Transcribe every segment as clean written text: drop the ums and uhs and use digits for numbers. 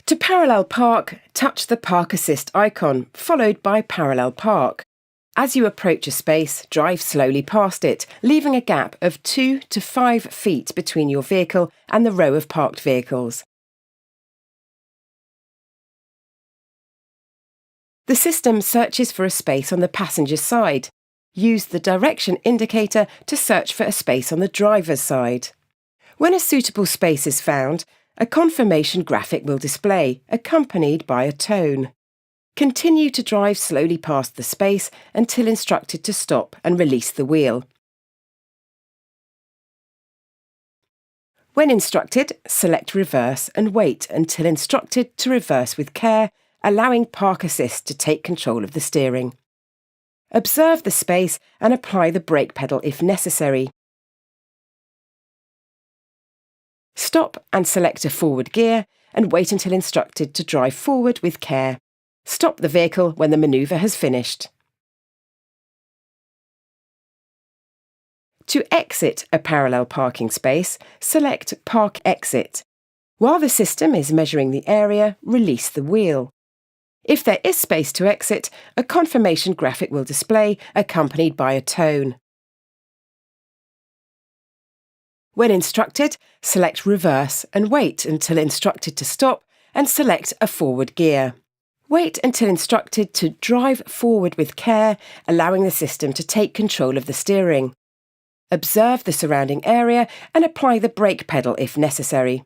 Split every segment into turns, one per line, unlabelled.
To parallel park, touch the Park Assist icon, followed by Parallel Park. As you approach a space, drive slowly past it, leaving a gap of 2 to 5 feet between your vehicle and the row of parked vehicles. The system searches for a space on the passenger side. Use the direction indicator to search for a space on the driver's side. When a suitable space is found, a confirmation graphic will display, accompanied by a tone. Continue to drive slowly past the space until instructed to stop and release the wheel. When instructed, select Reverse and wait until instructed to reverse with care, allowing Park Assist to take control of the steering. Observe the space and apply the brake pedal if necessary. Stop and select a forward gear and wait until instructed to drive forward with care. Stop the vehicle when the manoeuvre has finished. To exit a parallel parking space, select Park Exit. While the system is measuring the area, release the wheel. If there is space to exit, a confirmation graphic will display, accompanied by a tone. When instructed, select Reverse and wait until instructed to stop and select a forward gear. Wait until instructed to drive forward with care, allowing the system to take control of the steering. Observe the surrounding area and apply the brake pedal if necessary.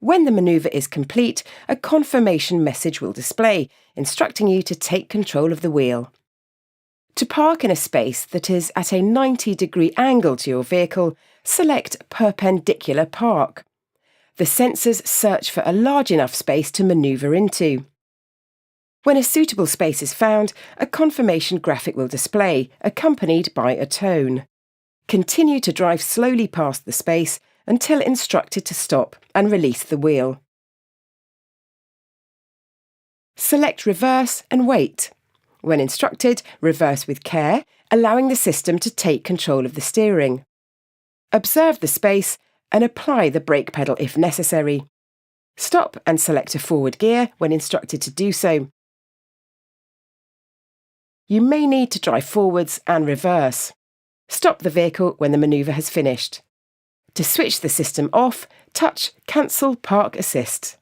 When the manoeuvre is complete, a confirmation message will display, instructing you to take control of the wheel. To park in a space that is at a 90-degree angle to your vehicle, select Perpendicular Park. The sensors search for a large enough space to manoeuvre into. When a suitable space is found, a confirmation graphic will display, accompanied by a tone. Continue to drive slowly past the space until instructed to stop and release the wheel. Select Reverse and wait. When instructed, reverse with care, allowing the system to take control of the steering. Observe the space and apply the brake pedal if necessary. Stop and select a forward gear when instructed to do so. You may need to drive forwards and reverse. Stop the vehicle when the manoeuvre has finished. To switch the system off, touch Cancel Park Assist.